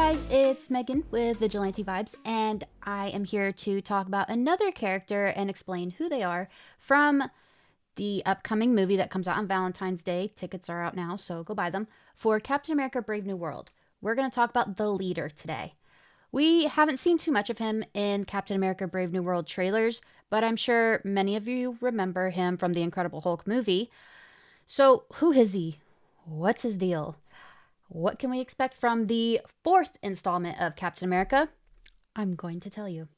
guys, it's Megan with Vigilante Vibes, and I am here to talk about another character and explain who they are from the upcoming movie that comes out on Valentine's Day. Tickets are out now, so go buy them. For Captain America Brave New World, we're going to talk about the leader today. We haven't seen too much of him in Captain America Brave New World trailers, but I'm sure many of you remember him from the Incredible Hulk movie. So, who is he? What's his deal? What can we expect from the fourth installment of Captain America? I'm going to tell you.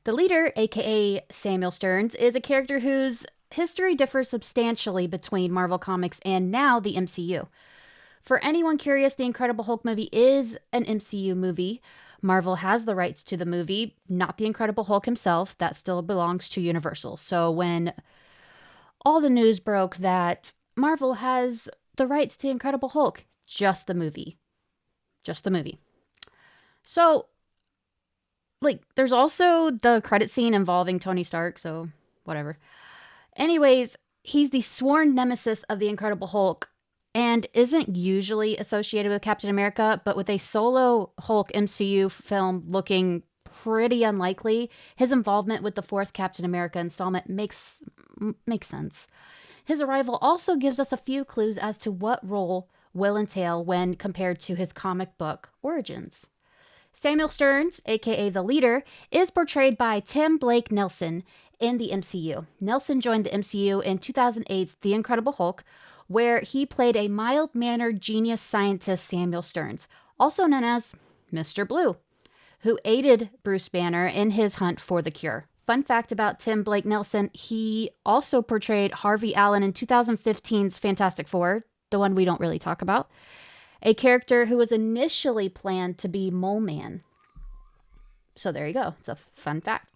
The leader, aka Samuel Stearns, is a character whose history differs substantially between Marvel Comics and now the MCU. For anyone curious, the Incredible Hulk movie is an MCU movie. Marvel has the rights to the movie, not the Incredible Hulk himself. That still belongs to Universal. So when all the news broke that Marvel has the rights to Incredible Hulk, just the movie. Just the movie. So, there's also the credit scene involving Tony Stark, so whatever. Anyways, he's the sworn nemesis of the Incredible Hulk and isn't usually associated with Captain America, but with a solo Hulk MCU film looking pretty unlikely, his involvement with the fourth Captain America installment makes sense. His arrival also gives us a few clues as to what role will entail when compared to his comic book origins. Samuel Stearns, aka the leader, is portrayed by Tim Blake Nelson in the MCU. Nelson joined the MCU in 2008's The Incredible Hulk, where he played a mild-mannered genius scientist Samuel Stearns, also known as Mr. Blue, who aided Bruce Banner in his hunt for the cure. Fun fact about Tim Blake Nelson, he also portrayed Harvey Allen in 2015's Fantastic Four, the one we don't really talk about, a character who was initially planned to be Mole Man. So there you go. It's a fun fact.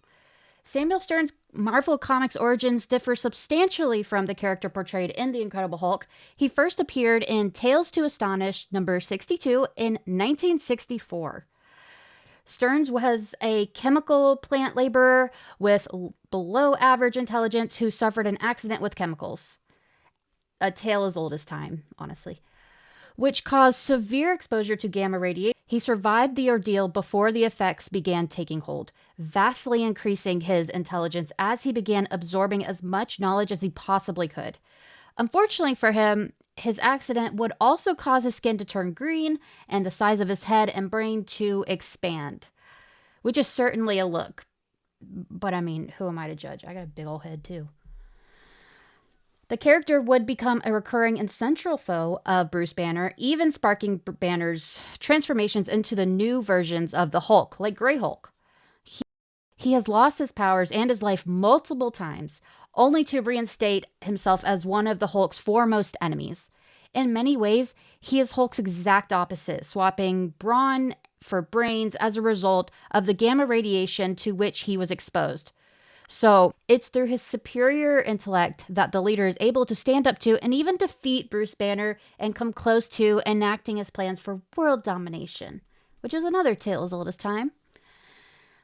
Samuel Stearns' Marvel Comics origins differ substantially from the character portrayed in The Incredible Hulk. He first appeared in Tales to Astonish number 62 in 1964. Stearns was a chemical plant laborer with below average intelligence who suffered an accident with chemicals. A tale as old as time, honestly, which caused severe exposure to gamma radiation. He survived the ordeal before the effects began taking hold, vastly increasing his intelligence as he began absorbing as much knowledge as he possibly could. Unfortunately for him, his accident would also cause his skin to turn green and the size of his head and brain to expand, which is certainly a look. But I mean, who am I to judge? I got a big old head too. The character would become a recurring and central foe of Bruce Banner, even sparking Banner's transformations into the new versions of the Hulk, like Grey Hulk. He has lost his powers and his life multiple times, only to reinstate himself as one of the Hulk's foremost enemies. In many ways, he is Hulk's exact opposite, swapping brawn for brains as a result of the gamma radiation to which he was exposed. So it's through his superior intellect that the leader is able to stand up to and even defeat Bruce Banner and come close to enacting his plans for world domination, which is another tale as old as time.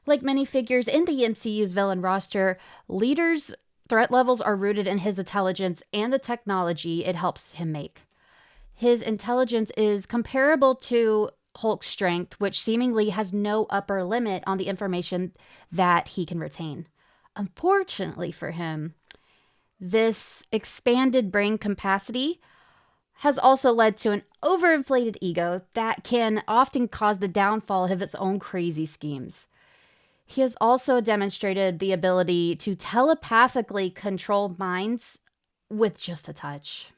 Like many figures in the MCU's villain roster, leader's threat levels are rooted in his intelligence and the technology it helps him make. His intelligence is comparable to Hulk's strength, which seemingly has no upper limit on the information that he can retain. Unfortunately for him, this expanded brain capacity has also led to an overinflated ego that can often cause the downfall of its own crazy schemes. He has also demonstrated the ability to telepathically control minds with just a touch,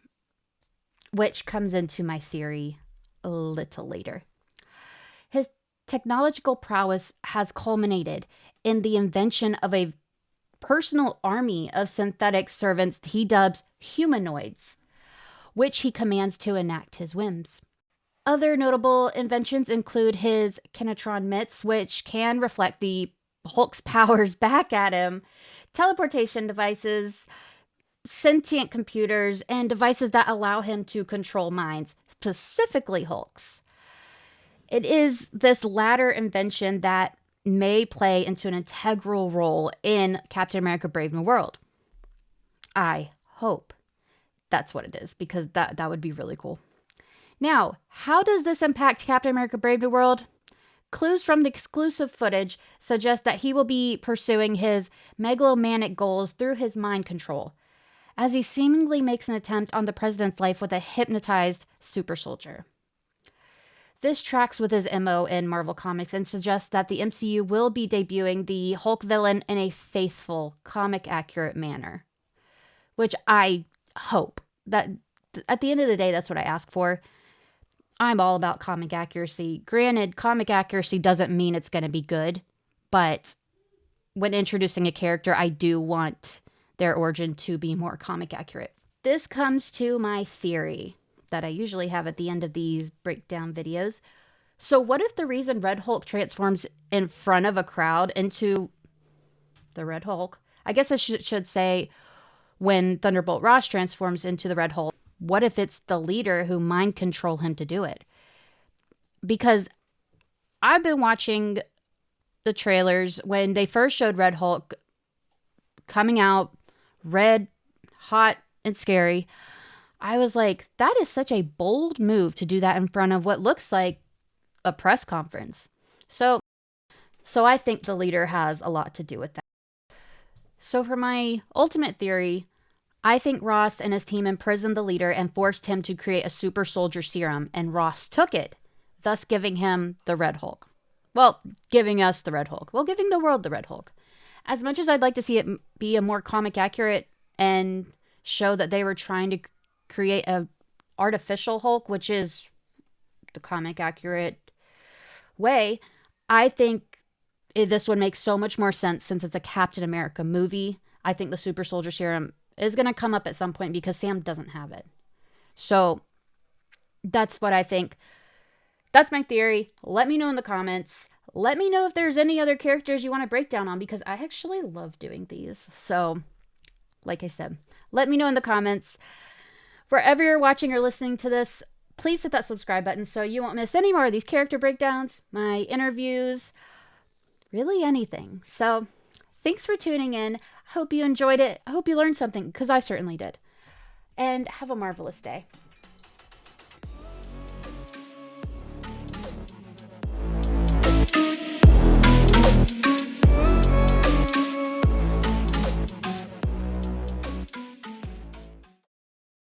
which comes into my theory a little later. His technological prowess has culminated in the invention of a personal army of synthetic servants he dubs humanoids, which he commands to enact his whims. Other notable inventions include his Kinetron mitts, which can reflect the Hulk's powers back at him, teleportation devices, sentient computers, and devices that allow him to control minds, specifically Hulk's. It is this latter invention that may play into an integral role in Captain America Brave New World. I hope that's what it is, because that would be really cool. Now, how does this impact Captain America Brave New World? clues from the exclusive footage suggest that he will be pursuing his megalomaniac goals through his mind control, as he seemingly makes an attempt on the president's life with a hypnotized super soldier. This tracks with his MO in Marvel Comics and suggests that the MCU will be debuting the Hulk villain in a faithful, comic-accurate manner. Which I hope. That at the end of the day, that's what I ask for. I'm all about comic accuracy. Granted, comic accuracy doesn't mean it's going to be good, but when introducing a character, I do want their origin to be more comic accurate. This comes to my theory that I usually have at the end of these breakdown videos. So what if the reason Red Hulk transforms in front of a crowd into the Red Hulk? I guess I should say when Thunderbolt Ross transforms into the Red Hulk, what if it's the leader who mind control him to do it? Because I've been watching the trailers when they first showed Red Hulk coming out, red, hot, and scary. I was like, that is such a bold move to do that in front of what looks like a press conference. So I think the leader has a lot to do with that. So for my ultimate theory, I think Ross and his team imprisoned the leader and forced him to create a super soldier serum, and Ross took it, thus giving him the Red Hulk. Well, giving us the Red Hulk. Well, giving the world the Red Hulk. As much as I'd like to see it be a more comic accurate and show that they were trying to create a artificial Hulk, which is the comic accurate way, I think this would make so much more sense since it's a Captain America movie. I think the super soldier serum is going to come up at some point because Sam doesn't have it. So that's what I think. That's my theory. Let me know in the comments. Let me know if there's any other characters you want to break down on, because I actually love doing these. So, like I said, let me know in the comments. Wherever you're watching or listening to this, please hit that subscribe button so you won't miss any more of these character breakdowns, my interviews, really anything. So, thanks for tuning in. I hope you enjoyed it. I hope you learned something, because I certainly did. And have a marvelous day.